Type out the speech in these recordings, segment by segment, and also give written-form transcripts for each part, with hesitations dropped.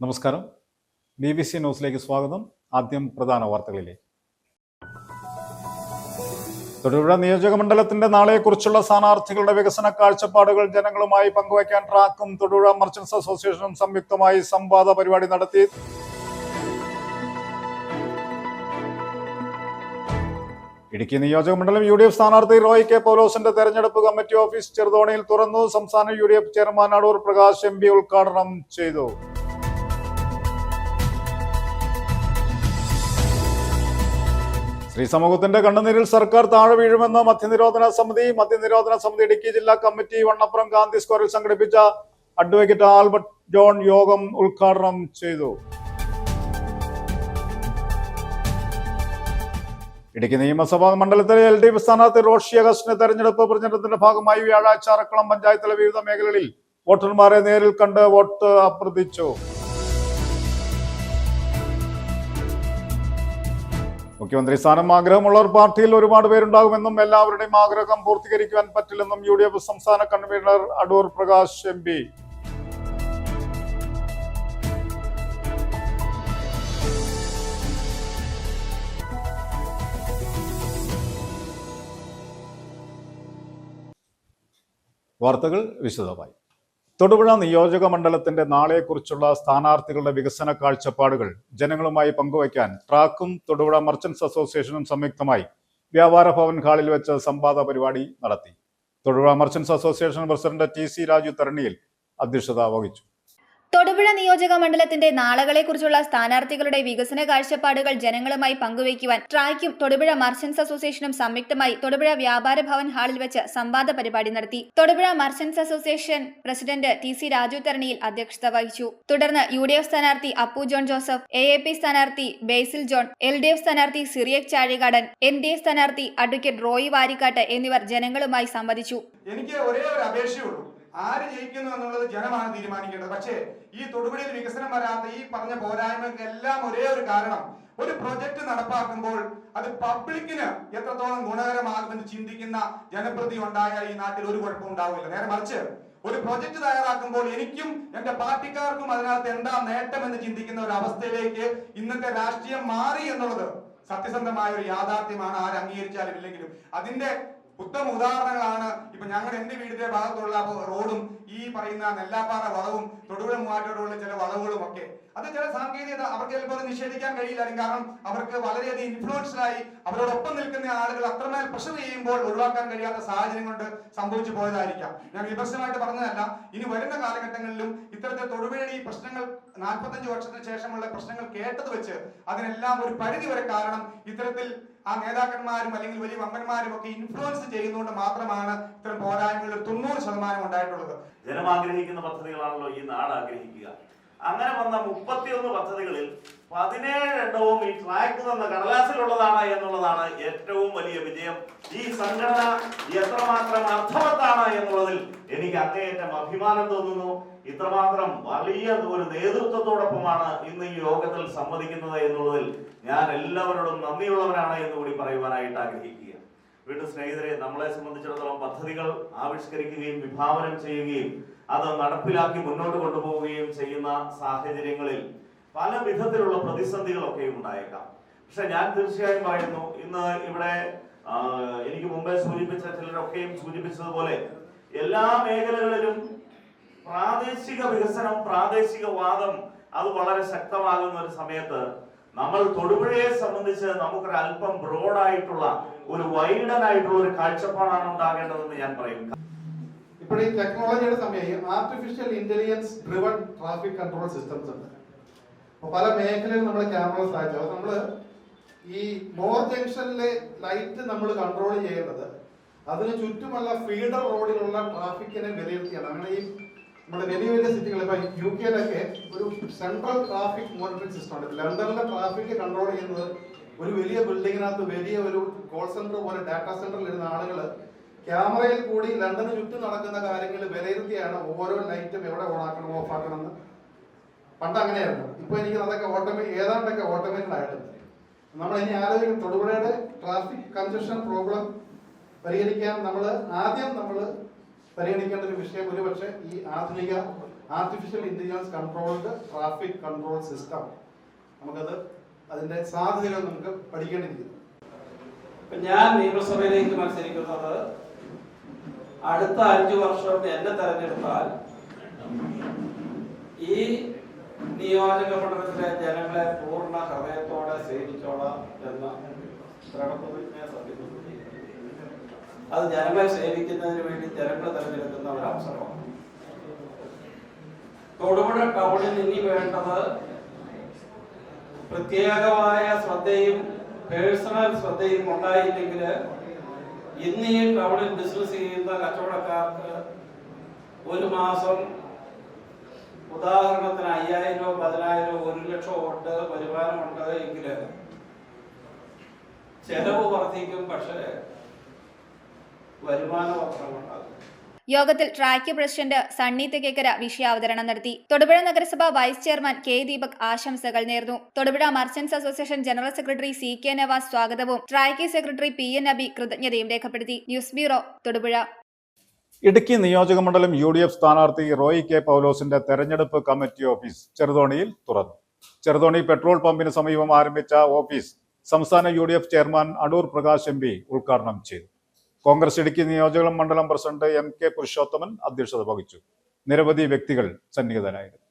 നമസ്കാരം. BBC ന്യൂസിലേക്ക് സ്വാഗതം. ആദ്യം പ്രധാന വാർത്തകളിലേക്ക്. തൊടുപുഴ നിയോജകമണ്ഡലത്തിന്റെ നാളെക്കുറിച്ചുള്ള സ്ഥാനാർത്ഥികളുടെ വികസന കാഴ്ചപ്പാടുകൾ ജനങ്ങളുമായി പങ്കുവയ്ക്കാൻ ട്രാക്കും തൊടുപുഴ മർച്ചന്റ്സ് അസോസിയേഷനും സംയുക്തമായി സംവാദ പരിപാടി നടത്തി. ഇടുക്കി നിയോജകമണ്ഡലം UDF സ്ഥാനാർത്ഥി റോയ് കെ പൗലോസിന്റെ തെരഞ്ഞെടുപ്പ് കമ്മിറ്റി ഓഫീസ് ചെറുതോണിയിൽ തുറന്നു. സംസ്ഥാന UDF chairman Adoor Prakash MP ഉദ്ഘാടനം ചെയ്തു. സ്ത്രീ സമൂഹത്തിന്റെ കണ്ണുനീരിൽ സർക്കാർ താഴെ വീഴുമെന്ന് മദ്യനിരോധന സമിതി ഇടുക്കി ജില്ലാ കമ്മിറ്റി വണ്ണപ്പുറം ഗാന്ധി സ്ക്വയറിൽ സംഘടിപ്പിച്ച അഡ്വക്കേറ്റ് ആൽബർട്ട് ജോൺ യോഗം ഉദ്ഘാടനം ചെയ്തു. ഇടുക്കി നിയമസഭാ മണ്ഡലത്തിലെ LDF സ്ഥാനാർത്ഥി റോഷി അഗസ്റ്റിന്റെ തെരഞ്ഞെടുപ്പ് പ്രചരണത്തിന്റെ ഭാഗമായി വ്യാഴാഴ്ച അറക്കളം പഞ്ചായത്തിലെ വിവിധ മേഖലകളിൽ വോട്ടർമാരെ നേരിൽ കണ്ട് വോട്ട് അഭ്യർത്ഥിച്ചു. മുഖ്യമന്ത്രി സ്ഥാനം ആഗ്രഹമുള്ളവർ പാർട്ടിയിൽ ഒരുപാട് പേരുണ്ടാകുമെന്നും എല്ലാവരുടെയും ആഗ്രഹം പൂർത്തീകരിക്കുവാൻ പറ്റില്ലെന്നും UDF സംസ്ഥാന കൺവീനർ അടൂർ പ്രകാശ് MP. വാർത്തകൾ വിശദമായി. തൊടുപുഴ നിയോജക മണ്ഡലത്തിന്റെ നാളെക്കുറിച്ചുള്ള സ്ഥാനാർത്ഥികളുടെ വികസന കാഴ്ചപ്പാടുകൾ ജനങ്ങളുമായി പങ്കുവയ്ക്കാൻ ട്രാക്കും തൊടുപുഴ മർച്ചന്റ്സ് അസോസിയേഷനും സംയുക്തമായി വ്യാപാര ഭവൻ ഹാളിൽ വെച്ച് സംവാദ പരിപാടി നടത്തി. Thodupuzha merchants association president TC Raju തരണിയിൽ അധ്യക്ഷത വഹിച്ചു. തൊടുപുഴ നിയോജക മണ്ഡലത്തിന്റെ നാളുകളെക്കുറിച്ചുള്ള സ്ഥാനാർത്ഥികളുടെ വികസന കാഴ്ചപ്പാടുകൾ ജനങ്ങളുമായി പങ്കുവയ്ക്കുവാൻ ട്രായ്ക്കും തൊടുപുഴ മർച്ചന്റ്സ് അസോസിയേഷനും സംയുക്തമായി തൊടുപുഴ വ്യാപാര ഭവൻ ഹാളിൽ വെച്ച് സംവാദ പരിപാടി നടത്തി. Thodupuzha merchants association president TC Raju തരണിയിൽ അധ്യക്ഷത വഹിച്ചു. തുടർന്ന് UDF സ്ഥാനാർത്ഥി അപ്പു ജോൺ ജോസഫ്, AAP സ്ഥാനാർത്ഥി ബേസിൽ ജോൺ, LDF സ്ഥാനാർത്ഥി സിറിയക് ചാഴികാടൻ, NDF സ്ഥാനാർത്ഥി അഡ്വക്കേറ്റ് റോയി വാരിക്കാട്ട് എന്നിവർ ജനങ്ങളുമായി സംവദിച്ചു. എനിക്ക് ഒരേ ഒരു അപേക്ഷയുള്ളൂ, ആര് ജയിക്കുന്നു എന്നുള്ളത് ജനമാണ് തീരുമാനിക്കേണ്ടത്. പക്ഷേ ഈ തൊടുപുഴയിൽ വികസനം വരാത്ത ഈ പറഞ്ഞ പോരായ്മകൾക്കെല്ലാം ഒരേ ഒരു കാരണം, ഒരു പ്രൊജക്ട് നടപ്പാക്കുമ്പോൾ അത് പബ്ലിക്കിന് എത്രത്തോളം ഗുണകരമാകുമെന്ന് ചിന്തിക്കുന്ന ജനപ്രതി ഉണ്ടായാൽ ഈ നാട്ടിൽ ഒരു കുഴപ്പം ഉണ്ടാവില്ല. നേരെ മറിച്ച് ഒരു പ്രൊജക്ട് തയ്യാറാക്കുമ്പോൾ എനിക്കും എന്റെ പാർട്ടിക്കാർക്കും അതിനകത്ത് എന്താ നേട്ടം എന്ന് ചിന്തിക്കുന്ന ഒരു അവസ്ഥയിലേക്ക് ഇന്നത്തെ രാഷ്ട്രീയം മാറി എന്നുള്ളത് സത്യസന്ധമായ ഒരു യാഥാർത്ഥ്യമാണ്. ആര് അംഗീകരിച്ചാലും ഇല്ലെങ്കിലും അതിന്റെ ഉത്തമ ഉദാഹരണങ്ങളാണ് ഇപ്പൊ ഞങ്ങൾ എന്റെ വീടിന്റെ ഭാഗത്തുള്ള റോഡും ഈ പറയുന്ന നെല്ലാപ്പാറ വളവും തൊടുപുഴ മൂവാറ്റൂരുള്ള ചില വളവുകളും ഒക്കെ. അത് ചില സാങ്കേതികത അവർക്ക് ചിലപ്പോൾ നിഷേധിക്കാൻ കഴിയില്ല. കാരണം അവർക്ക് വളരെയധികം ഇൻഫ്ലുവൻസ്ഡായി അവരോടൊപ്പം നിൽക്കുന്ന ആളുകൾ അത്രമേൽ പ്രഷർ ചെയ്യുമ്പോൾ ഒഴിവാക്കാൻ കഴിയാത്ത സാഹചര്യം കൊണ്ട് സംഭവിച്ചു പോയതായിരിക്കാം. ഞാൻ വിമർശനമായിട്ട് പറഞ്ഞതല്ല. ഇനി വരുന്ന കാലഘട്ടങ്ങളിലും ഇത്തരത്തിൽ തൊടുപുഴയുടെ ഈ പ്രശ്നങ്ങൾ 45 വർഷത്തിന് ശേഷമുള്ള പ്രശ്നങ്ങൾ കേട്ടത് വെച്ച് അതിനെല്ലാം ഒരു പരിധി വരെ കാരണം ഇത്തരത്തിൽ ആ നേതാക്കന്മാരും അല്ലെങ്കിൽ വലിയ വമ്പന്മാരും ഒക്കെ ഇൻഫ്ലുവൻസ് ചെയ്യുന്നതുകൊണ്ട് മാത്രമാണ് ഇത്തരം പോരായ്മകളിൽ 90% ഉണ്ടായിട്ടുള്ളത്. ജനം ആഗ്രഹിക്കുന്ന പദ്ധതികളാണല്ലോ ഈ നാട് ആഗ്രഹിക്കുക. അങ്ങനെ വന്ന 31 പദ്ധതികളിൽ 17 എണ്ണവും ഈ ട്രാക്ക് തന്ന കടലാസിലുള്ളതാണ് എന്നുള്ളതാണ് ഏറ്റവും വലിയ വിജയം. ഈ സംഘടന എത്രമാത്രം അർത്ഥവത്താണ് എന്നുള്ളതിൽ എനിക്ക് അങ്ങേയറ്റം അഭിമാനം തോന്നുന്നു. ഇത്രമാത്രം വലിയ ഒരു നേതൃത്വത്തോടൊപ്പമാണ് ഇന്ന് ഈ യോഗത്തിൽ സംവദിക്കുന്നത് എന്നുള്ളതിൽ ഞാൻ എല്ലാവരോടും നന്ദിയുള്ളവരാണ് എന്ന് കൂടി പറയുവാനായിട്ട് ആഗ്രഹിക്കുക. വീണ്ടും സ്നേഹിതരെ, നമ്മളെ സംബന്ധിച്ചിടത്തോളം പദ്ധതികൾ ആവിഷ്കരിക്കുകയും വിഭാവനം ചെയ്യുകയും അത് നടപ്പിലാക്കി മുന്നോട്ട് കൊണ്ടുപോവുകയും ചെയ്യുന്ന സാഹചര്യങ്ങളിൽ പല വിധത്തിലുള്ള പ്രതിസന്ധികളൊക്കെ ഉണ്ടായേക്കാം. പക്ഷെ ഞാൻ തീർച്ചയായും പറയുന്നു, ഇന്ന് ഇവിടെ എനിക്ക് മുമ്പേ സൂചിപ്പിച്ച ചിലരൊക്കെയും സൂചിപ്പിച്ചതുപോലെ എല്ലാ മേഖലകളിലും പ്രാദേശിക വികസനം, പ്രാദേശികവാദം അത് വളരെ ശക്തമാകുന്ന ഒരു സമയത്ത് നമ്മൾ തൊടുപുഴയെ സംബന്ധിച്ച് നമുക്കൊരു അല്പം ബ്രോഡായിട്ടുള്ള ഒരു വൈഡനായിട്ടുള്ള ഒരു കാഴ്ചപ്പാടാണ് ഉണ്ടാകേണ്ടതെന്ന് ഞാൻ പറയും. ഇപ്പോൾ ഈ ടെക്നോളജിയുടെ സമയം artificial intelligence driven traffic control systems ഉണ്ട്. അപ്പോൾ പല മേഖലയിൽ നമ്മൾ ക്യാമറ സ്ഥാപിച്ചു. അത് നമ്മൾ ഈ മോർ ജംഗ്ഷനിലെ ലൈറ്റ് നമ്മൾ കൺട്രോൾ ചെയ്യുന്നത് അതിന് ചുറ്റുമുള്ള ഫീഡർ റോഡിലുള്ള ട്രാഫിക്കിനെ വിലയിരുത്തിയാണ്. അങ്ങനെ ഈ നമ്മുടെ വലിയ വലിയ സിറ്റികൾ, ഇപ്പൊ UK-ലൊക്കെ ഒരു സെൻട്രൽ ട്രാഫിക് മോണിറ്ററിംഗ് സിസ്റ്റം ഉണ്ട്. ലണ്ടനിലെ ട്രാഫിക് കൺട്രോൾ ചെയ്യുന്നത് ഒരു വലിയ ബിൽഡിങ്ങിനകത്ത് വലിയ ഒരു കോൾ സെന്റർ പോലെ ഡാറ്റാ സെന്ററിൽ ഇരുന്ന ആളുകൾ ക്യാമറയിൽ കൂടി ലണ്ടന് ചുറ്റും നടക്കുന്ന കാര്യങ്ങൾ വിലയിരുത്തിയാണ് ഓരോ ലൈറ്റും എവിടെ ഓണാക്കണം ഓഫ് ആക്കണം എന്ന്. പണ്ട് അങ്ങനെയായിരുന്നു. ഇപ്പൊ എനിക്ക് അതൊക്കെ ഏതാണ്ടൊക്കെ ഓട്ടോമേറ്റഡ് ആയിട്ടുണ്ട്. നമ്മൾ ഇനി ആലോചിക്കും തൊടുപുഴയുടെ ട്രാഫിക് കൺജഷൻ പ്രോബ്ലം പരിഹരിക്കാൻ നമ്മൾ പരിഗണിക്കേണ്ട ഒരു വിഷയം ഒരുപക്ഷെ ഈ ആധുനിക artificial intelligence controlled traffic control system നമുക്കത് അതിന്റെ സാധ്യതകൾ നമുക്ക് പഠിക്കേണ്ടിയിരിക്കുന്നു. ഞാൻ നിയമസഭയിലേക്ക് മത്സരിക്കുന്നത് അടുത്ത 5 വർഷം എന്നെ തെരഞ്ഞെടുത്താൽ ഈ നിയോജക മണ്ഡലത്തിലെ ജനങ്ങളെ പൂർണ്ണ ഹൃദയത്തോടെ സേവിച്ചോളാം എന്ന ദൃഢപ്രതിജ്ഞ സത്യപ്രതിജ്ഞ ചെയ്യുന്നു. അത് ജനങ്ങളെ സേവിക്കുന്നതിന് വേണ്ടി ജനങ്ങൾ തെരഞ്ഞെടുക്കുന്ന ഒരു അവസരമാണ്. തൊടുപുഴ ടൗണിൽ ഇനി വേണ്ടത് പ്രത്യേകമായ ശ്രദ്ധയും പേഴ്സണൽ ശ്രദ്ധയും ഉണ്ടായില്ലെങ്കിൽ ഇന്ന് ഈ ടൗണിൽ ബിസിനസ് ചെയ്യുന്ന കച്ചവടക്കാർക്ക് ഒരു മാസം ഉദാഹരണത്തിന് 5000, 10,000, 1 ലക്ഷം ഉണ്ട് വരുമാനമുണ്ട് എങ്കിൽ ചെലവ് വർദ്ധിക്കും, പക്ഷേ വരുമാന വർധനമുണ്ടാകും. യോഗത്തിൽ ട്രാക്ക് പ്രസിഡന്റ് സണ്ണി തെക്കേക്കര വിഷയാവതരണം നടത്തി. തൊടുപുഴ നഗരസഭ വൈസ് ചെയർമാൻ കെ ദീപക് ആശംസകൾ നേർന്നു. Thodupuzha merchants association general secretary C K Navas സ്വാഗതവും track secretary P N Abi കൃതജ്ഞതയും രേഖപ്പെടുത്തി. News bureau, Thodupuzha. ഇടുക്കി നിയോജകമണ്ഡലം UDF സ്ഥാനാർത്ഥി റോയി കെ പൗലോസിന്റെ തെരഞ്ഞെടുപ്പ് കമ്മിറ്റി ഓഫീസ് ചെറുതോണിയിൽ തുറന്നു. ചെറുതോണി പെട്രോൾ പമ്പിന് സമീപം ആരംഭിച്ച ഓഫീസ് സംസ്ഥാന UDF chairman Adoor Prakash MP ഉദ്ഘാടനം ചെയ്തു. കോൺഗ്രസ് ഇടുക്കി നിയോജക മണ്ഡലം പ്രസിഡന്റ് MK പുരുഷോത്തമൻ അധ്യക്ഷത വഹിച്ചു. നിരവധി വ്യക്തികൾ സന്നിഹിതരായിരുന്നു.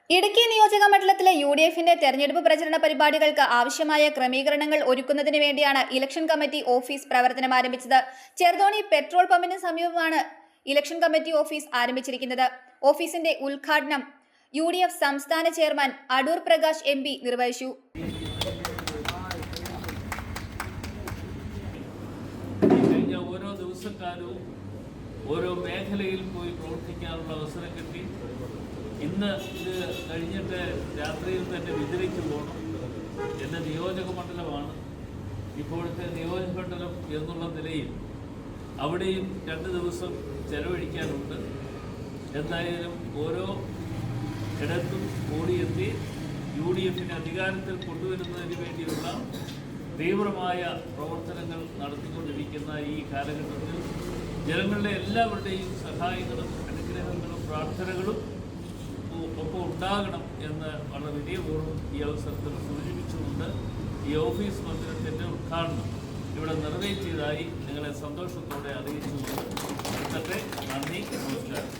ഇടുക്കി നിയോജക മണ്ഡലത്തിലെ UDFന്റെ തെരഞ്ഞെടുപ്പ് പ്രചരണ പരിപാടികൾക്ക് ആവശ്യമായ ക്രമീകരണങ്ങൾ ഒരുക്കുന്നതിന് വേണ്ടിയാണ് ഇലക്ഷൻ കമ്മിറ്റി ഓഫീസ് പ്രവർത്തനം ആരംഭിച്ചത്. ചെറുതോണി പെട്രോൾ പമ്പിന് സമീപമാണ് ഇലക്ഷൻ കമ്മിറ്റി ഓഫീസ് ആരംഭിച്ചിരിക്കുന്നത്. ഓഫീസിന്റെ ഉദ്ഘാടനം UDF സംസ്ഥാന ചെയർമാൻ അടൂർ പ്രകാശ് MP നിർവഹിച്ചു. ഓരോ ദിവസക്കാലവും ഓരോ മേഖലയിൽ പോയി പ്രവർത്തിക്കാനുള്ള അവസരം കിട്ടി. ഇന്ന് ഇത് കഴിഞ്ഞിട്ട് രാത്രിയിൽ തന്നെ വിതരിച്ചു പോകണം. എൻ്റെ നിയോജക മണ്ഡലമാണ് ഇപ്പോഴത്തെ നിയോജക മണ്ഡലം എന്നുള്ള നിലയിൽ അവിടെയും 2 ദിവസം ചെലവഴിക്കാനുണ്ട്. എന്തായാലും ഓരോ ഇടത്തും ഓടിയെത്തി UDFനെ അധികാരത്തിൽ കൊണ്ടുവരുന്നതിന് വേണ്ടിയുള്ള തീവ്രമായ പ്രവർത്തനങ്ങൾ നടത്തിക്കൊണ്ടിരിക്കുന്ന ഈ കാലഘട്ടത്തിൽ ജനങ്ങളുടെ എല്ലാവരുടെയും സഹായങ്ങളും അനുഗ്രഹങ്ങളും പ്രാർത്ഥനകളും ഒപ്പം ഉണ്ടാകണം എന്ന് വളരെ വിനയപൂർവ്വം ഈ അവസരത്തിൽ സൂചിപ്പിച്ചുകൊണ്ട് ഈ ഓഫീസ് മന്ദിരത്തിൻ്റെ ഉദ്ഘാടനം ഇവിടെ നിർവഹിച്ചതായി നിങ്ങളെ സന്തോഷത്തോടെ അറിയിച്ചുകൊണ്ട് ഇന്നത്തെ നന്ദി, നമസ്കാരം.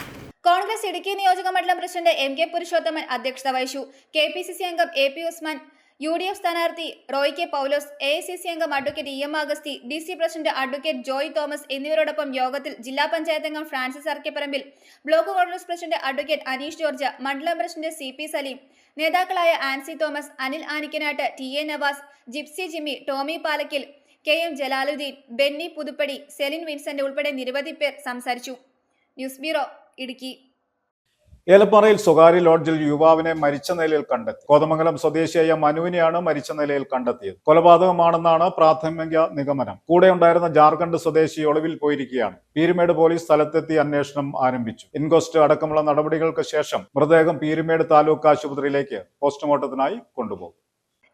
കോൺഗ്രസ് ഇടുക്കി നിയോജക മണ്ഡലം പ്രസിഡന്റ് MK പുരുഷോത്തമൻ അധ്യക്ഷത വഹിച്ചു. KPCC അംഗം AP ഉസ്മാൻ, UDF സ്ഥാനാർത്ഥി റോയ് കെ പൗലോസ്, AICC അംഗം advocate EM Augusthy, DC president advocate Joy Thomas എന്നിവരോടൊപ്പം യോഗത്തിൽ ജില്ലാ പഞ്ചായത്ത് അംഗം Francis Arakkaparambil, block Congress president advocate Aneesh George, മണ്ഡലം പ്രസിഡന്റ് CP സലീം, നേതാക്കളായ ആൻസി തോമസ്, അനിൽ ആനിക്കനാട്ട്, TA നവാസ്, ജിപ്സി ജിമ്മി, ടോമി പാലക്കിൽ, KM ജലാലുദ്ദീൻ, ബെന്നി പുതുപ്പടി, സെലിൻ വിൻസെന്റ് ഉൾപ്പെടെ നിരവധി പേർ സംസാരിച്ചു. News bureau, Idukki. ഏലപ്പാറയിൽ സ്വകാര്യ ലോഡ്ജിൽ യുവാവിനെ മരിച്ച നിലയിൽ കണ്ടെത്തി. കോതമംഗലം സ്വദേശിയായ മനുവിനെയാണ് മരിച്ച നിലയിൽ കണ്ടെത്തിയത്. കൊലപാതകമാണെന്നാണ് പ്രാഥമിക നിഗമനം. കൂടെയുണ്ടായിരുന്ന ജാർഖണ്ഡ് സ്വദേശി ഒളിവിൽ പോയിരിക്കുകയാണ്. പീരുമേട് പോലീസ് സ്ഥലത്തെത്തി അന്വേഷണം ആരംഭിച്ചു. ഇൻക്വസ്റ്റ് അടക്കമുള്ള നടപടികൾക്ക് ശേഷം മൃതദേഹം പീരുമേട് താലൂക്ക് ആശുപത്രിയിലേക്ക് പോസ്റ്റ്മോർട്ടത്തിനായി കൊണ്ടുപോകും.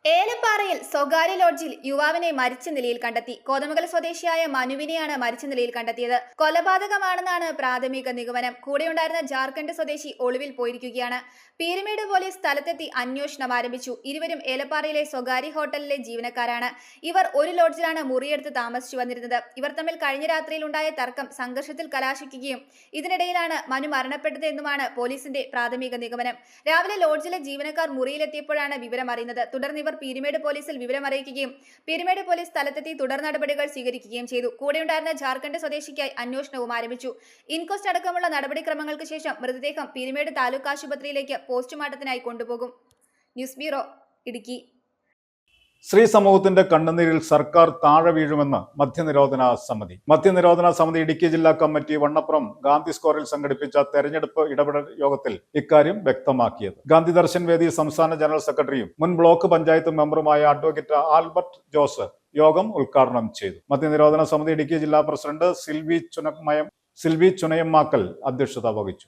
ഏലപ്പാറയിൽ സ്വകാര്യ ലോഡ്ജിൽ യുവാവിനെ മരിച്ച നിലയിൽ കണ്ടെത്തി. കോതമംഗലം സ്വദേശിയായ മനുവിനെയാണ് മരിച്ച നിലയിൽ കണ്ടെത്തിയത്. കൊലപാതകമാണെന്നാണ് പ്രാഥമിക നിഗമനം. കൂടെയുണ്ടായിരുന്ന ജാർഖണ്ഡ് സ്വദേശി ഒളിവിൽ പോയിരിക്കുകയാണ്. പീരുമേട് പോലീസ് സ്ഥലത്തെത്തി അന്വേഷണം ആരംഭിച്ചു. ഇരുവരും ഏലപ്പാറയിലെ സ്വകാര്യ ഹോട്ടലിലെ ജീവനക്കാരാണ്. ഇവർ ഒരു ലോഡ്ജിലാണ് മുറിയെടുത്ത് താമസിച്ചു വന്നിരുന്നത്. ഇവർ തമ്മിൽ കഴിഞ്ഞ രാത്രിയിൽ ഉണ്ടായ തർക്കം സംഘർഷത്തിൽ കലാശിക്കുകയും ഇതിനിടയിലാണ് മനു മരണപ്പെട്ടത് എന്നുമാണ് പോലീസിന്റെ പ്രാഥമിക നിഗമനം. രാവിലെ ലോഡ്ജിലെ ജീവനക്കാർ മുറിയിലെത്തിയപ്പോഴാണ് വിവരം അറിയുന്നത്. തുടർന്ന് ഇവർ പീരുമേട് പോലീസിൽ വിവരം അറിയിക്കുകയും പീരുമേട് പോലീസ് സ്ഥലത്തെത്തി തുടർ നടപടികൾ സ്വീകരിക്കുകയും ചെയ്തു. കൂടെയുണ്ടായിരുന്ന ജാർഖണ്ഡ് സ്വദേശിക്കായി അന്വേഷണവും ആരംഭിച്ചു. ഇൻക്വസ്റ്റ് അടക്കമുള്ള നടപടിക്രമങ്ങൾക്ക് ശേഷം മൃതദേഹം പീരുമേട് താലൂക്ക് ആശുപത്രിയിലേക്ക് പോസ്റ്റ്മോർട്ടത്തിനായി കൊണ്ടുപോകും. News bureau, Idukki. സ്ത്രീ സമൂഹത്തിന്റെ കണ്ണുനീരിൽ സർക്കാർ താഴെ വീഴുമെന്ന് മദ്യനിരോധന സമിതി ഇടുക്കി ജില്ലാ കമ്മിറ്റി വണ്ണപ്പുറം ഗാന്ധി സ്ക്വയറിൽ സംഘടിപ്പിച്ച തെരഞ്ഞെടുപ്പ് ഇടപെടൽ യോഗത്തിൽ ഇക്കാര്യം വ്യക്തമാക്കിയത്. ഗാന്ധി ദർശൻ വേദി സംസ്ഥാന ജനറൽ സെക്രട്ടറിയും മുൻ ബ്ലോക്ക് പഞ്ചായത്ത് മെമ്പറുമായ അഡ്വക്കേറ്റ് ആൽബർട്ട് ജോസ് യോഗം ഉദ്ഘാടനം ചെയ്തു. മദ്യനിരോധന സമിതി ഇടുക്കി ജില്ലാ പ്രസിഡന്റ് സിൽവി ചുനയമ്മാക്കൽ അധ്യക്ഷത വഹിച്ചു.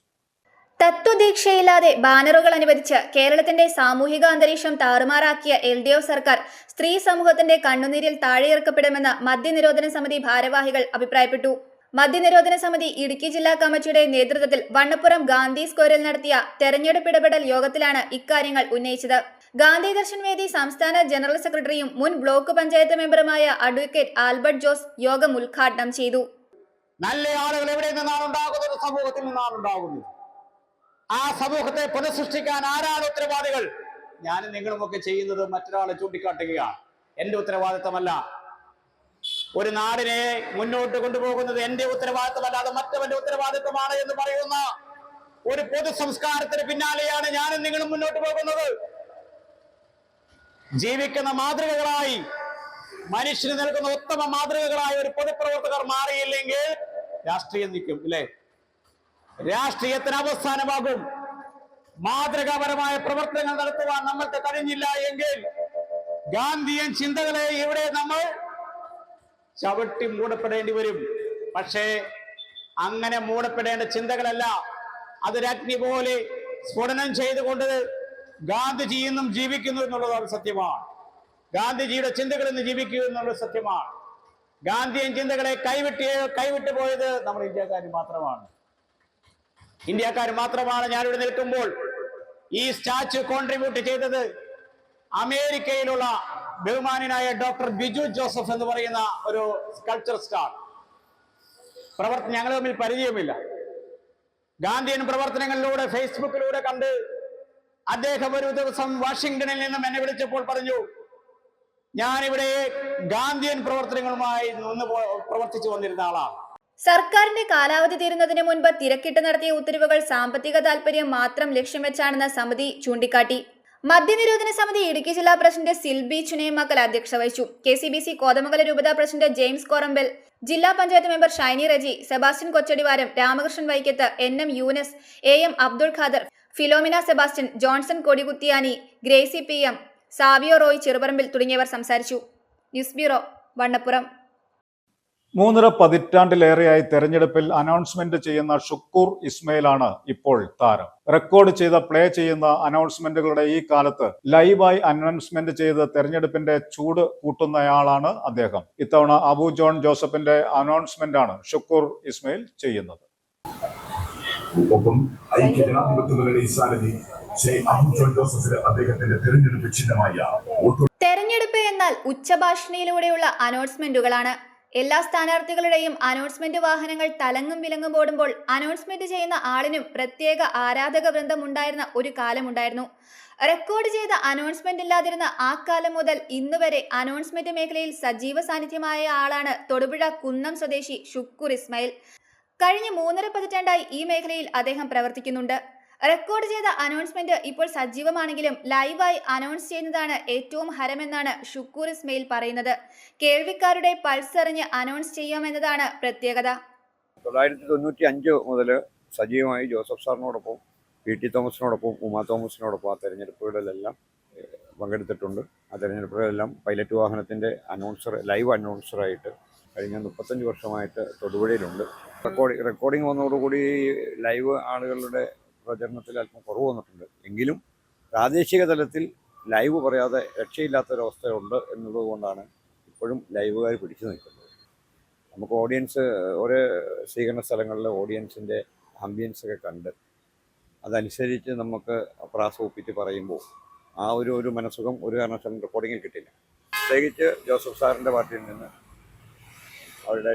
തത്വദീക്ഷയില്ലാതെ ബാനറുകൾ അനുവദിച്ച് കേരളത്തിന്റെ സാമൂഹിക അന്തരീക്ഷം താറുമാറാക്കിയ LDF സർക്കാർ സ്ത്രീ സമൂഹത്തിന്റെ കണ്ണുനീരിൽ താഴെയിറക്കപ്പെടുമെന്ന് മദ്യനിരോധന സമിതി ഭാരവാഹികൾ അഭിപ്രായപ്പെട്ടു. മദ്യനിരോധന സമിതി ഇടുക്കി ജില്ലാ കമ്മിറ്റിയുടെ നേതൃത്വത്തിൽ വണ്ണപ്പുറം ഗാന്ധി സ്ക്വയറിൽ നടത്തിയ തെരഞ്ഞെടുപ്പ് ഇടപെടൽ യോഗത്തിലാണ് ഇക്കാര്യങ്ങൾ ഉന്നയിച്ചത്. ഗാന്ധി ദർശൻ വേദി സംസ്ഥാന ജനറൽ സെക്രട്ടറിയും മുൻ ബ്ലോക്ക് പഞ്ചായത്ത് മെമ്പറുമായ അഡ്വക്കേറ്റ് ആൽബർട്ട് ജോസ് യോഗം ഉദ്ഘാടനം ചെയ്തു. നല്ല ആളുകൾ എവിടെ നിന്നാണ് ഉണ്ടാകുന്നത്? സമൂഹത്തിൽ നിന്നാണ് ഉണ്ടാകുന്നത്. ആ സമൂഹത്തെ പുനഃസൃഷ്ടിക്കാൻ ആരാണ് ഉത്തരവാദികൾ? ഞാനും നിങ്ങളുമൊക്കെ ചെയ്യുന്നത് മറ്റൊരാളെ ചൂണ്ടിക്കാട്ടുകയാണ്. എന്റെ ഉത്തരവാദിത്തമല്ല. ഒരു നാടിനെ മുന്നോട്ട് കൊണ്ടുപോകുന്നത് എന്റെ ഉത്തരവാദിത്തമല്ല, അത് മറ്റവന്റെ ഉത്തരവാദിത്തമാണ് എന്ന് പറയുന്ന ഒരു പൊതു സംസ്കാരത്തിന് പിന്നാലെയാണ് ഞാനും നിങ്ങളും മുന്നോട്ട് പോകുന്നത്. ജീവിക്കുന്ന മാതൃകകളായി, മനുഷ്യന് നൽകുന്ന ഉത്തമ മാതൃകകളായി ഒരു പൊതുപ്രവർത്തകർ മാറിയില്ലെങ്കിൽ രാഷ്ട്രീയം നിൽക്കും, ഇല്ലേ? രാഷ്ട്രീയത്തിന് അവസാനമാകും. മാതൃകാപരമായ പ്രവർത്തനങ്ങൾ നടത്തുവാൻ നമ്മൾക്ക് കഴിഞ്ഞില്ല എങ്കിൽ ഗാന്ധിയൻ ചിന്തകളെ ഇവിടെ നമ്മൾ ചവിട്ടി മൂടപ്പെടേണ്ടി വരും. പക്ഷേ അങ്ങനെ മൂടപ്പെടേണ്ട ചിന്തകളല്ല, അതൊരു അഗ്നി പോലെ സ്ഫുടനം ചെയ്തുകൊണ്ട് ഗാന്ധിജി ഇന്നും ജീവിക്കുന്നു എന്നുള്ളതാണ് സത്യമാണ്. ഗാന്ധിജിയുടെ ചിന്തകളിൽ നിന്ന് ജീവിക്കുക എന്നുള്ളത് സത്യമാണ്. ഗാന്ധിയൻ ചിന്തകളെ കൈവിട്ടു പോയത് നമ്മൾ ഇന്ത്യക്കാർ മാത്രമാണ്. ഞാനിവിടെ നിൽക്കുമ്പോൾ ഈ സ്റ്റാച്യു കോൺട്രിബ്യൂട്ട് ചെയ്തത് അമേരിക്കയിലുള്ള ബഹുമാനായ ഡോക്ടർ ബിജു ജോസഫ് എന്ന് പറയുന്ന ഒരു സ്കൾപ്ചർ സ്റ്റാർ. ഞങ്ങൾ തമ്മിൽ പരിചയമില്ല. ഗാന്ധിയൻ പ്രവർത്തനങ്ങളിലൂടെ ഫേസ്ബുക്കിലൂടെ കണ്ട് അദ്ദേഹം ഒരു ദിവസം വാഷിംഗ്ടണിൽ നിന്നും എന്നെ വിളിച്ചപ്പോൾ പറഞ്ഞു, ഞാനിവിടെ ഗാന്ധിയൻ പ്രവർത്തനങ്ങളുമായി പ്രവർത്തിച്ചു വന്നിരുന്ന ആളാണ്. സർക്കാരിന്റെ കാലാവധി തീരുന്നതിന് മുൻപ് തിരക്കിട്ട് നടത്തിയ ഉത്തരവുകൾ സാമ്പത്തിക താൽപര്യം മാത്രം ലക്ഷ്യം വെച്ചാണെന്ന് സമിതി ചൂണ്ടിക്കാട്ടി. മദ്യനിരോധന സമിതി ഇടുക്കി ജില്ലാ പ്രസിഡന്റ് സിൽബി ചുനേമക്കൽ അധ്യക്ഷത വഹിച്ചു. KCBC കോതമംഗലം രൂപതാ പ്രസിഡന്റ് ജെയിംസ് കോറമ്പൽ, ജില്ലാ panchayat member Shiny Reji, Sebastian Kochadivaram, Ramakrishnan Vaikkath, NM Yunus, AM Abdul Khader, Philomina Sebastian, Johnson Kodikuthiyani, Gracy PM, Savio Roy Cheruparambil തുടങ്ങിയവർ സംസാരിച്ചു. News bureau, Vannappuram. 3.5 പതിറ്റാണ്ടിലേറെയായി തെരഞ്ഞെടുപ്പിൽ അനൗൺസ്മെന്റ് ചെയ്യുന്ന ഷുക്കൂർ ഇസ്മയിലാണ് ഇപ്പോൾ താരം. റെക്കോർഡ് ചെയ്ത പ്ലേ ചെയ്യുന്ന അനൗൺസ്മെന്റുകളുടെ ഈ കാലത്ത് ലൈവായി അനൗൺസ്മെന്റ് ചെയ്ത് തെരഞ്ഞെടുപ്പിന്റെ ചൂട് കൂട്ടുന്നയാളാണ് അദ്ദേഹം. ഇത്തവണ അബു ജോൺ ജോസഫിന്റെ അനൗൺസ്മെന്റ് ആണ് ഷുക്കൂർ ഇസ്മയിൽ ചെയ്യുന്നത്. ഒപ്പം ഐക്യജനാധിപത്യ മുന്നണി സ്ഥാനാർത്ഥി അബു ജോൺ ജോസഫിന് അദ്ദേഹത്തിന്റെ തെരഞ്ഞെടുപ്പ് ചിഹ്നമായ തെരഞ്ഞെടുപ്പ് എന്നാൽ ഉച്ചഭാഷണിയിലൂടെയുള്ള അനൗൺസ്മെന്റുകളാണ്. എല്ലാ സ്ഥാനാർത്ഥികളുടെയും അനൗൺസ്മെന്റ് വാഹനങ്ങൾ തലങ്ങും വിലങ്ങും ഓടുമ്പോൾ അനൗൺസ്മെന്റ് ചെയ്യുന്ന ആളിനും പ്രത്യേക ആരാധക വൃന്ദം ഉണ്ടായിരുന്ന ഒരു കാലമുണ്ടായിരുന്നു. റെക്കോർഡ് ചെയ്ത അനൗൺസ്മെന്റ് ഇല്ലാതിരുന്ന ആ കാലം മുതൽ ഇന്നുവരെ അനൗൺസ്മെന്റ് മേഖലയിൽ സജീവ സാന്നിധ്യമായ ആളാണ് തൊടുപുഴ കുന്നം സ്വദേശി ഷുക്കൂർ ഇസ്മയിൽ. കഴിഞ്ഞ 3.5 പതിറ്റാണ്ടായി ഈ മേഖലയിൽ അദ്ദേഹം പ്രവർത്തിക്കുന്നുണ്ട്. റെക്കോർഡ് ചെയ്ത അനൗൺസ്മെന്റ് ഇപ്പോൾ സജീവമാണെങ്കിലും ലൈവായി അനൗൺസ് ചെയ്യുന്നതാണ് ഏറ്റവും ഹരമെന്നാണ് ഷുക്കൂർ ഇസ്മയിൽ പറയുന്നത്. കേൾവിക്കാരുടെ പൾസ് അറിഞ്ഞ് അനൗൺസ് ചെയ്യാമെന്നതാണ് പ്രത്യേകത. 1995 മുതൽ സജീവമായി ജോസഫ് സാറിനോടൊപ്പം, PT തോമസിനോടൊപ്പം, ഉമാ തോമസിനോടൊപ്പം ആ തെരഞ്ഞെടുപ്പുകളിലെല്ലാം പങ്കെടുത്തിട്ടുണ്ട്. ആ തെരഞ്ഞെടുപ്പുകളെല്ലാം പൈലറ്റ് വാഹനത്തിൻ്റെ ലൈവ് അനൗൺസറായിട്ട് കഴിഞ്ഞ 35 വർഷമായിട്ട് തൊടുപുഴയിലുണ്ട്. റെക്കോർഡിംഗ് വന്നതോടുകൂടി ലൈവ് ആളുകളുടെ പ്രചരണത്തിൽ അല്പം കുറവ് വന്നിട്ടുണ്ട്. എങ്കിലും പ്രാദേശിക തലത്തിൽ ലൈവ് പറയാതെ രക്ഷയില്ലാത്തൊരവസ്ഥയുണ്ട് എന്നുള്ളത് കൊണ്ടാണ് ഇപ്പോഴും ലൈവുകാർ പിടിച്ചു നിൽക്കുന്നത്. നമുക്ക് ഓഡിയൻസ് ഓരോ സ്വീകരണ സ്ഥലങ്ങളിലെ ഓഡിയൻസിൻ്റെ ആംബിയൻസൊക്കെ കണ്ട് അതനുസരിച്ച് നമുക്ക് പ്രാസോപ്പിച്ച് പറയുമ്പോൾ ആ ഒരു മനസ്സുഖം ഒരു കാരണവശാലും റെക്കോർഡിങ്ങിൽ കിട്ടില്ല. പ്രത്യേകിച്ച് ജോസഫ് സാറിൻ്റെ പാർട്ടിയിൽ നിന്ന് അവരുടെ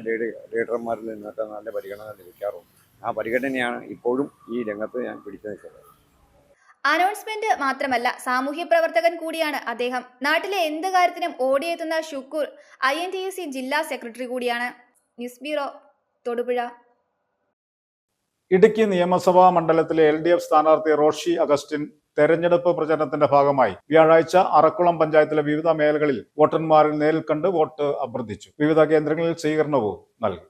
ലീഡർമാരിൽ നിന്നൊക്കെ നല്ല പരിഗണന ലഭിക്കാറുണ്ട്. ആ പരിഗണനയാണ് ഇപ്പോഴും ഈ രംഗത്ത് ഞാൻ പിടിച്ചു നിൽക്കുന്നത്. അനൗൺസ്മെന്റ് മാത്രമല്ല, സാമൂഹ്യ പ്രവർത്തകൻ കൂടിയാണ് അദ്ദേഹം. നാട്ടിലെ എന്ത് കാര്യത്തിനും ഓടിയെത്തുന്ന ഷുക്കൂർ INTUC ജില്ലാ സെക്രട്ടറി കൂടിയാണ്. News bureau, Thodupuzha. ഇടുക്കി നിയമസഭാ മണ്ഡലത്തിലെ LDF സ്ഥാനാർത്ഥി റോഷി അഗസ്റ്റിൻ തെരഞ്ഞെടുപ്പ് പ്രചരണത്തിന്റെ ഭാഗമായി വ്യാഴാഴ്ച അറക്കുളം പഞ്ചായത്തിലെ വിവിധ മേഖലകളിൽ വോട്ടർമാരിൽ നേരിൽ കണ്ട് വോട്ട് അഭ്യർത്ഥിച്ചു. വിവിധ കേന്ദ്രങ്ങളിൽ സ്വീകരണവും നൽകി.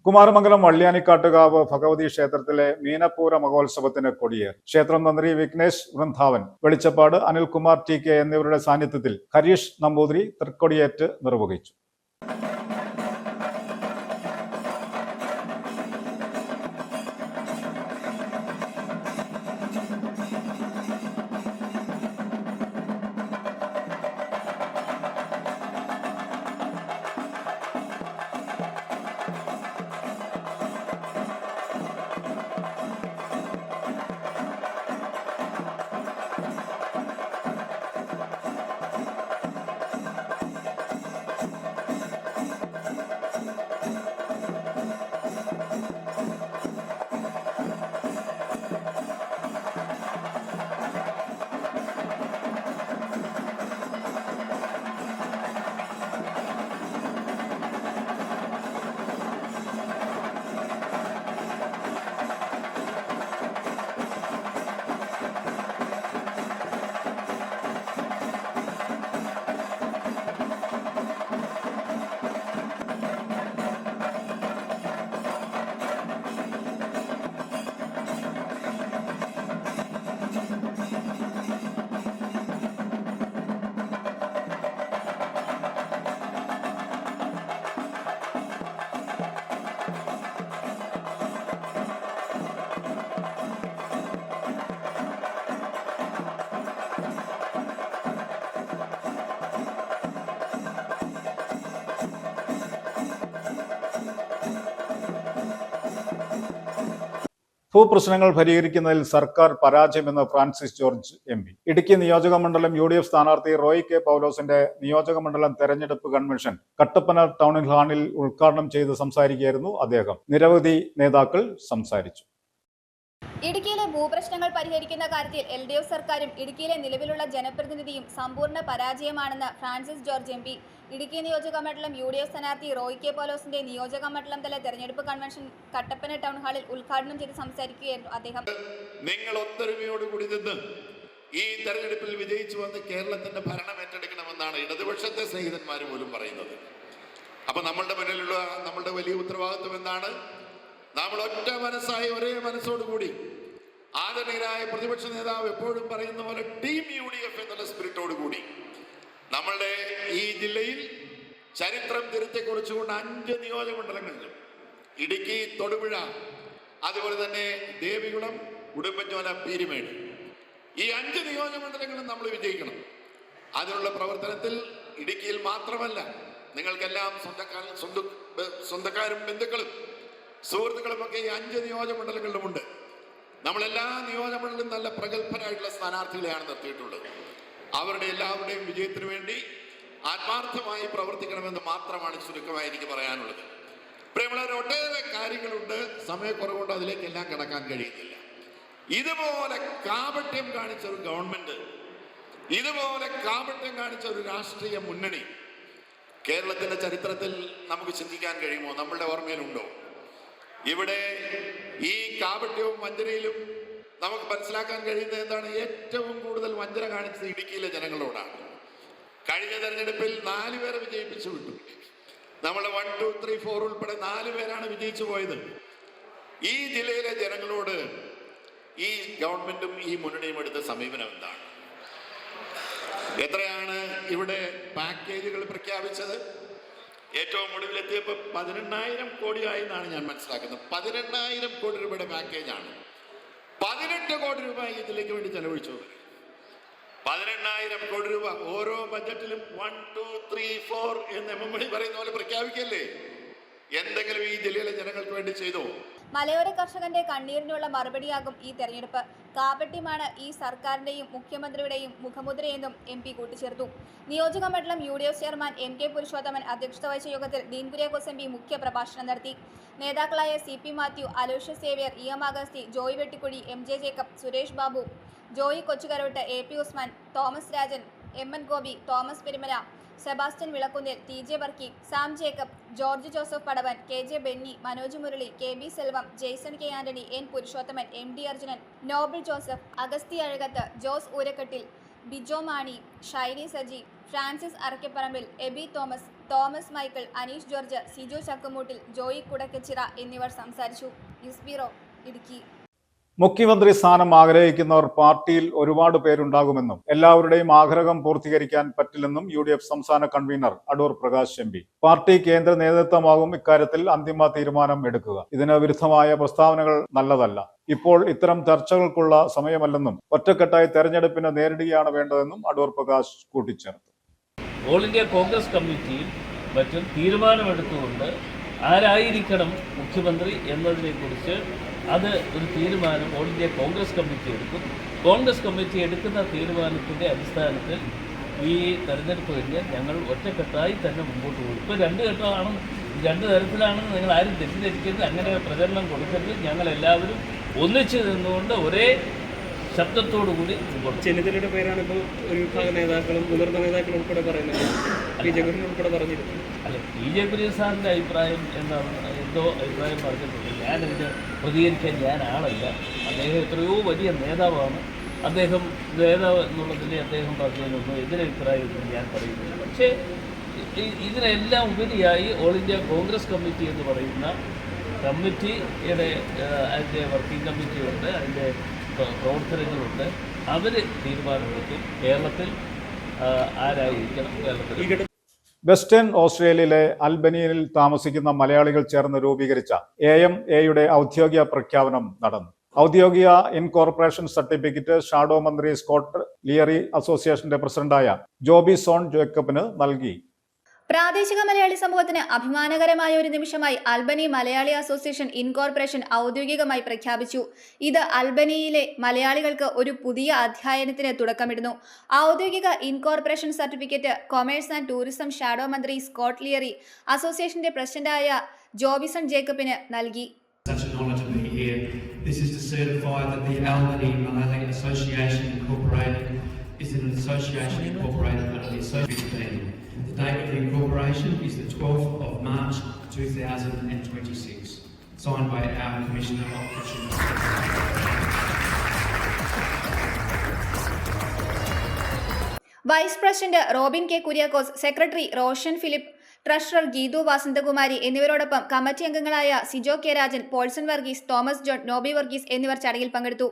കുമാരമംഗലം വള്ളിയാനിക്കാട്ടുകാവ് ഭഗവതി ക്ഷേത്രത്തിലെ മീനപ്പൂര മഹോത്സവത്തിന് കൊടിയേറി. ക്ഷേത്രം തന്ത്രി വിഘ്നേഷ് വൃന്ദാവൻ, വെളിച്ചപ്പാട് അനിൽകുമാർ TK എന്നിവരുടെ സാന്നിധ്യത്തിൽ ഹരീഷ് നമ്പൂതിരി തൃക്കൊടിയേറ്റ് നിർവഹിച്ചു. ഭൂപ്രശ്നങ്ങൾ പരിഹരിക്കുന്നതിൽ സർക്കാർ പരാജയമെന്ന് ഫ്രാൻസിസ് ജോർജ് MP. ഇടുക്കി നിയോജക മണ്ഡലം UDF സ്ഥാനാർത്ഥി റോയ് K. പൗലോസിന്റെ നിയോജക മണ്ഡലം തെരഞ്ഞെടുപ്പ് കൺവെൻഷൻ കട്ടപ്പന ടൗൺ ഹാളിൽ ഉദ്ഘാടനം ചെയ്ത് സംസാരിക്കുകയായിരുന്നു അദ്ദേഹം. നിരവധി നേതാക്കൾ സംസാരിച്ചു. ഇടുക്കിയിലെ ഭൂപ്രശ്നങ്ങൾ പരിഹരിക്കുന്ന കാര്യത്തിൽ LDF സർക്കാരും ഇടുക്കിയിലെ നിലവിലുള്ള ജനപ്രതിനിധിയും സമ്പൂർണ്ണ പരാജയമാണെന്ന് ഫ്രാൻസിസ് ജോർജ് MP. ഇടുക്കി നിയോജക മണ്ഡലം UDF സ്ഥാനാർത്ഥി റോയ് K. പൗലോസിന്റെ നിയോജക മണ്ഡലം തല തെരഞ്ഞെടുപ്പ് കൺവെൻഷൻ കട്ടപ്പന ടൗൺ ഹാളിൽ ഉദ്ഘാടനം ചെയ്ത് സംസാരിക്കുകയായിരുന്നു അദ്ദേഹം. നിങ്ങൾ ഒത്തൊരുമയോടുകൂടി നിന്ന് ഈ തെരഞ്ഞെടുപ്പിൽ വിജയിച്ചു വന്ന് കേരളത്തിന്റെ ഭരണം ഏറ്റെടുക്കണമെന്നാണ് ഇടതുപക്ഷത്തെ സ്നേഹിതന്മാർ പോലും പറയുന്നത്. അപ്പൊ നമ്മളുടെ മുന്നിലുള്ള നമ്മളുടെ വലിയ ഉത്തരവാദിത്വം എന്താണ്? നമ്മൾ ഒറ്റ മനസ്സായി ഒരേ മനസ്സോടുകൂടി ആദരണീയരായ പ്രതിപക്ഷ നേതാവ് എപ്പോഴും പറയുന്ന പോലെ ടീം UDF എന്നുള്ള സ്പിരിറ്റോടുകൂടി നമ്മളുടെ ഈ ജില്ലയിൽ ചരിത്രം തിരുത്തി കുറിച്ചുകൊണ്ട് 5 നിയോജകമണ്ഡലങ്ങളിലും ഇടുക്കി, തൊടുപുഴ, അതുപോലെ തന്നെ ദേവികുളം, ഉടുമ്പൻചോല, പീരുമേട് ഈ 5 നിയോജകമണ്ഡലങ്ങളും നമ്മൾ വിജയിക്കണം. അതിനുള്ള പ്രവർത്തനത്തിൽ ഇടുക്കിയിൽ മാത്രമല്ല, നിങ്ങൾക്കെല്ലാം സ്വന്തക്കാരും ബന്ധുക്കളും സുഹൃത്തുക്കളുമൊക്കെ ഈ 5 നിയോജകമണ്ഡലങ്ങളിലുമുണ്ട്. നമ്മളെല്ലാ നിയോജകമണ്ഡലത്തിലും നല്ല പ്രഗത്ഭരായിട്ടുള്ള സ്ഥാനാർത്ഥികളെയാണ് നിർത്തിയിട്ടുള്ളത്. അവരുടെ എല്ലാവരുടെയും വിജയത്തിന് വേണ്ടി ആത്മാർത്ഥമായി പ്രവർത്തിക്കണമെന്ന് മാത്രമാണ് ചുരുക്കമായി എനിക്ക് പറയാനുള്ളത്. പ്രിയമുള്ളവരെ, ഒട്ടേറെ കാര്യങ്ങളുണ്ട്, സമയക്കുറവുകൊണ്ട് അതിലേക്കെല്ലാം കടക്കാൻ കഴിയുന്നില്ല. ഇതുപോലെ കാപട്യം കാണിച്ച ഒരു ഗവൺമെന്റ്, ഇതുപോലെ കാപട്യം കാണിച്ച ഒരു രാഷ്ട്രീയ മുന്നണി കേരളത്തിന്റെ ചരിത്രത്തിൽ നമുക്ക് ചിന്തിക്കാൻ കഴിയുമോ? നമ്മളുടെ ഓർമ്മയിലുണ്ടോ? ഇവിടെ ഈ കാപട്യവും വഞ്ചനയിലും നമുക്ക് മനസ്സിലാക്കാൻ കഴിയുന്നത് എന്താണ്? ഏറ്റവും കൂടുതൽ വഞ്ചന കാണിച്ചത് ഇടുക്കിയിലെ ജനങ്ങളോടാണ്. കഴിഞ്ഞ തെരഞ്ഞെടുപ്പിൽ 4 പേരെ വിജയിപ്പിച്ചു വിട്ടു. നമ്മൾ 1, 2, 3, 4 ഉൾപ്പെടെ 4 പേരാണ് വിജയിച്ചു പോയത്. ഈ ജില്ലയിലെ ജനങ്ങളോട് ഈ ഗവൺമെന്റും ഈ മുന്നണിയും എടുത്ത സമീപനം എന്താണ്? എത്രയാണ് ഇവിടെ പാക്കേജുകൾ പ്രഖ്യാപിച്ചത്? ഏറ്റവും ഒടുവിലെത്തിയപ്പോൾ 18,000 കോടിയായി എന്നാണ് ഞാൻ മനസ്സിലാക്കുന്നത്. 18,000 കോടി രൂപയുടെ പാക്കേജാണ്. 18 കോടി രൂപ ഇതിലേക്ക് വേണ്ടി ചെലവഴിച്ചു. 18,000 കോടി രൂപ ഓരോ ബജറ്റിലും 1, 2, 3, 4 എന്ന് MMD പറയുന്ന പോലെ പ്രഖ്യാപിക്കല്ലേ? എന്തെങ്കിലും ഈ ജില്ലയിലെ ജനങ്ങൾക്ക് വേണ്ടി ചെയ്തോ? മലയോര കർഷകന്റെ കണ്ണീരിനുള്ള മറുപടിയാകും ഈ തെരഞ്ഞെടുപ്പ്. കാപട്യമാണ് ഈ സർക്കാരിന്റെയും മുഖ്യമന്ത്രിയുടെയും മുഖമുദ്രയെന്നും MP കൂട്ടിച്ചേർത്തു. നിയോജക മണ്ഡലം UDF ചെയർമാൻ MK പുരുഷോത്തമൻ അധ്യക്ഷത വഹിച്ച യോഗത്തിൽ ഡീൻ കുര്യാക്കോസ് MP മുഖ്യ പ്രഭാഷണം നടത്തി. നേതാക്കളായ CP Mathew, Aloysius Xavier, EM Agasthi, Joy Vettikuzhi, MJ Jacob, Suresh Babu, Joy Kochukarottu, AP Usman, Thomas Rajan, MN Gopi, Thomas Perumala, Sebastian Vilakkunnil, TJ Varkey, Sam Jacob, George Joseph Padavan, KJ Benny, Manoj Murali, KB Selvam, Jaison K. Antony, N. Purushothaman, MD Arjunan, Noble Joseph, Agasthi Azhakath, Jose Oorakkattil, Bijo Mani, Shiny Saji, Francis Arakkaparambil, Aby Thomas, Thomas Michael, Aneesh George, Sijo Chakkumoottil, Joy Kudakkachira എന്നിവർ സംസാരിച്ചു. News bureau, Idukki. മുഖ്യമന്ത്രി സ്ഥാനം ആഗ്രഹിക്കുന്നവർ പാർട്ടിയിൽ ഒരുപാട് പേരുണ്ടാകുമെന്നും എല്ലാവരുടെയും ആഗ്രഹം പൂർത്തീകരിക്കാൻ പറ്റില്ലെന്നും UDF സംസ്ഥാന convener Adoor Prakash MP. Party കേന്ദ്ര നേതൃത്വമാകും ഇക്കാര്യത്തിൽ അന്തിമ തീരുമാനം എടുക്കുക. ഇതിന് വിരുദ്ധമായ പ്രസ്താവനകൾ നല്ലതല്ല. ഇപ്പോൾ ഇത്തരം ചർച്ചകൾക്കുള്ള സമയമല്ലെന്നും ഒറ്റക്കെട്ടായി തെരഞ്ഞെടുപ്പിനെ നേരിടുകയാണ് വേണ്ടതെന്നും അടൂർ പ്രകാശ് കൂട്ടിച്ചേർത്തു. ഓൾ ഇന്ത്യ കോൺഗ്രസ് കമ്മിറ്റിയിൽ മറ്റും തീരുമാനമെടുത്തുകൊണ്ട് ആരായിരിക്കണം മുഖ്യമന്ത്രി എന്നതിനെക്കുറിച്ച് അത് ഒരു തീരുമാനം ഓൾ ഇന്ത്യ കോൺഗ്രസ് കമ്മിറ്റി എടുക്കും. കോൺഗ്രസ് കമ്മിറ്റി എടുക്കുന്ന തീരുമാനത്തിൻ്റെ അടിസ്ഥാനത്തിൽ ഈ തെരഞ്ഞെടുപ്പ് കഴിഞ്ഞാൽ ഞങ്ങൾ ഒറ്റക്കെട്ടായി തന്നെ മുമ്പോട്ട് പോകും. ഇപ്പോൾ 2 ഘട്ടമാണ്, 2 തരത്തിലാണെന്ന് നിങ്ങൾ ആരും തെറ്റിദ്ധരിക്കരുത്, അങ്ങനെ പ്രചരണം കൊടുക്കരുത്. ഞങ്ങളെല്ലാവരും ഒന്നിച്ച് നിന്നുകൊണ്ട് ഒരേ ശബ്ദത്തോടുകൂടി ചെന്നിത്തലയുടെ പേരാണ് ഇപ്പോൾ ഒരു വിഭാഗം നേതാക്കളും മുതിർന്ന നേതാക്കളും ഉൾപ്പെടെ പറയുന്നത്. ഉൾപ്പെടെ പറഞ്ഞിരുന്നു. അല്ല, PJ കുര്യൻ സാറിൻ്റെ അഭിപ്രായം എന്താണ്? എന്തോ അഭിപ്രായം പറഞ്ഞിട്ടുണ്ട്. ഞാനതിന് പ്രതികരിക്കാൻ ഞാൻ ആളല്ല. അദ്ദേഹം എത്രയോ വലിയ നേതാവാണ്. അദ്ദേഹം നേതാവ് എന്നുള്ളതിൽ അദ്ദേഹം പറഞ്ഞതിനൊന്നും എതിരഭിപ്രായമൊന്നും ഞാൻ പറയുന്നില്ല. പക്ഷേ ഇതിനെല്ലാം ഉപരിയായി ഓൾ ഇന്ത്യ കോൺഗ്രസ് കമ്മിറ്റി എന്ന് പറയുന്ന കമ്മിറ്റിയുടെ അതിൻ്റെ വർക്കിംഗ് കമ്മിറ്റിയുണ്ട്, അതിൻ്റെ പ്രവർത്തനങ്ങളുണ്ട്. അവർ തീരുമാനമെടുക്കും കേരളത്തിൽ ആരായിരിക്കണം കേരളത്തിൽ. വെസ്റ്റേൺ ഓസ്ട്രേലിയയിലെ അൽബനിയയിൽ താമസിക്കുന്ന മലയാളികൾ ചേർന്ന് രൂപീകരിച്ച AMAയുടെ ഔദ്യോഗിക പ്രഖ്യാപനം നടന്നു. ഔദ്യോഗിക ഇൻകോർപ്പറേഷൻ സർട്ടിഫിക്കറ്റ് ഷാഡോ മന്ത്രി സ്കോട്ട് ലിയറി അസോസിയേഷന്റെ പ്രസിഡന്റായ ജോബി സോൺ ജേക്കബിന് നൽകി. പ്രാദേശിക മലയാളി സമൂഹത്തിന് അഭിമാനകരമായ ഒരു നിമിഷമായി അൽബനി മലയാളി അസോസിയേഷൻ ഇൻകോർപ്പറേഷൻ ഔദ്യോഗികമായി പ്രഖ്യാപിച്ചു. ഇത് അൽബനിയിലെ മലയാളികൾക്ക് ഒരു പുതിയ അധ്യായത്തിന് തുടക്കമിടുന്നു. ഔദ്യോഗിക incorporation certificate commerce and tourism shadow മന്ത്രി സ്കോട്ട് ലിയറി അസോസിയേഷന്റെ പ്രസിഡന്റായ ജോബിസൺ ജേക്കബിന് നൽകി. This is to certify that the Albany Malay Association Incorporated is an association incorporated under the Association. The date of the incorporation is the 12th of March 2026. Signed by our Commissioner of Consumer. Vice president Robin K Kuriakose, secretary Roshan Philip, treasurer Geethu Vasanthakumari എന്നിവരോടൊപ്പം committee അംഗങ്ങളായ Sijo K Rajan, Paulson Varghese, Thomas John, Noby Varghese എന്നിവർ ചടങ്ങിൽ പങ്കെടുത്തു.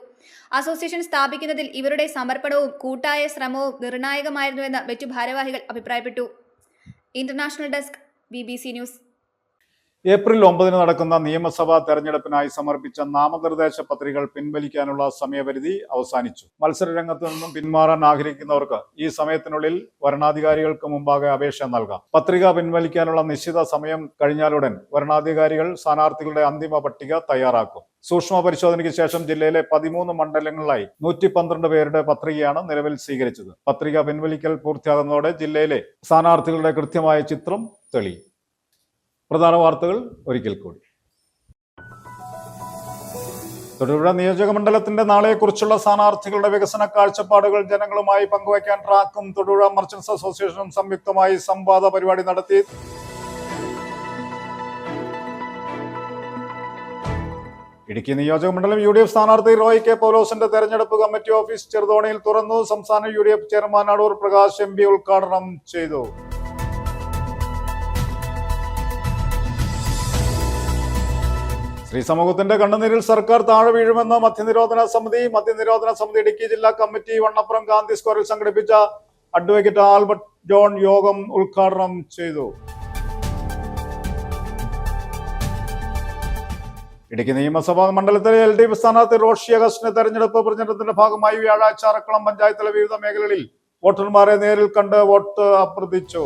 Association സ്ഥാപിക്കുന്നതിൽ ഇവരുടെ സമർപ്പണവും കൂട്ടായ ശ്രമവും നിർണായകമായിരുന്നുവെന്ന് മറ്റു ഭാരവാഹികൾ അഭിപ്രായപ്പെട്ടു. International desk, BBC news. April 9 നടക്കുന്ന നിയമസഭാ തെരഞ്ഞെടുപ്പിനായി സമർപ്പിച്ച നാമനിർദ്ദേശ പത്രികകൾ പിൻവലിക്കാനുള്ള സമയപരിധി അവസാനിച്ചു. മത്സരരംഗത്ത് നിന്നും പിന്മാറാൻ ആഗ്രഹിക്കുന്നവർക്ക് ഈ സമയത്തിനുള്ളിൽ വരണാധികാരികൾക്ക് മുമ്പാകെ അപേക്ഷ നൽകാം. പത്രിക പിൻവലിക്കാനുള്ള നിശ്ചിത സമയം കഴിഞ്ഞാലുടൻ വരണാധികാരികൾ സ്ഥാനാർത്ഥികളുടെ അന്തിമ പട്ടിക തയ്യാറാക്കും. സൂക്ഷ്മ പരിശോധനയ്ക്ക് ശേഷം ജില്ലയിലെ 13 മണ്ഡലങ്ങളിലായി 112 പേരുടെ പത്രികയാണ് നിലവിൽ സ്വീകരിച്ചത്. പത്രിക പിൻവലിക്കൽ പൂർത്തിയാകുന്നതോടെ ജില്ലയിലെ സ്ഥാനാർത്ഥികളുടെ കൃത്യമായ ചിത്രം തെളിയും. പ്രധാന വാർത്തകൾ ഒരിക്കൽ കൂടി. തൊടുപുഴ നിയോജക മണ്ഡലത്തിന്റെ നാളെക്കുറിച്ചുള്ള സ്ഥാനാർത്ഥികളുടെ വികസന കാഴ്ചപ്പാടുകൾ ജനങ്ങളുമായി പങ്കുവയ്ക്കാൻ ട്രാക്കും തൊടുപുഴ മർച്ചന്റ്സ് അസോസിയേഷനും സംയുക്തമായി സംവാദ പരിപാടി നടത്തി. ഇടുക്കി നിയോജക മണ്ഡലം UDF സ്ഥാനാർത്ഥി റോയ് കെ പൗലോസിന്റെ തെരഞ്ഞെടുപ്പ് കമ്മിറ്റി ഓഫീസ് ചെറുതോണിയിൽ തുറന്നു. സംസ്ഥാന UDF chairman Adoor Prakash MP ഉദ്ഘാടനം ചെയ്തു. സ്ത്രീ സമൂഹത്തിന്റെ കണ്ണുനീരിൽ സർക്കാർ താഴെ വീഴുമെന്ന് മദ്യനിരോധന സമിതി ഇടുക്കി ജില്ലാ കമ്മിറ്റി വണ്ണപ്പുറം ഗാന്ധി സ്ക്വയറിൽ സംഘടിപ്പിച്ച അഡ്വക്കേറ്റ് ആൽബർട്ട് ജോൺ യോഗം ഉദ്ഘാടനം ചെയ്തു. ഇടുക്കി നിയമസഭാ മണ്ഡലത്തിലെ LDF സ്ഥാനാർത്ഥി റോഷി അഗസ്റ്റിന്റെ തെരഞ്ഞെടുപ്പ് പ്രചരണത്തിന്റെ ഭാഗമായി വ്യാഴാഴ്ച അറക്കളം പഞ്ചായത്തിലെ വിവിധ മേഖലകളിൽ വോട്ടർമാരെ നേരിൽ കണ്ട് വോട്ട് അഭ്യർത്ഥിച്ചു.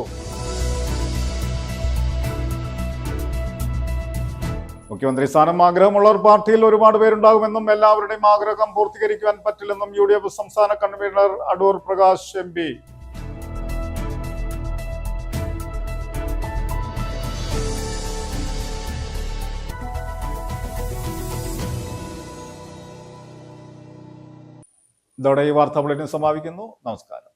മുഖ്യമന്ത്രി സ്ഥാനം ആഗ്രഹമുള്ളവർ പാർട്ടിയിൽ ഒരുപാട് പേരുണ്ടാകുമെന്നും എല്ലാവരുടെയും ആഗ്രഹം പൂർത്തീകരിക്കുവാൻ പറ്റില്ലെന്നും UDF സംസ്ഥാന കൺവീനർ അടൂർ പ്രകാശ് MP. ഇതോടെ ഈ വാർത്താ ബുള്ളറ്റിൻ സമാപിക്കുന്നു. നമസ്കാരം.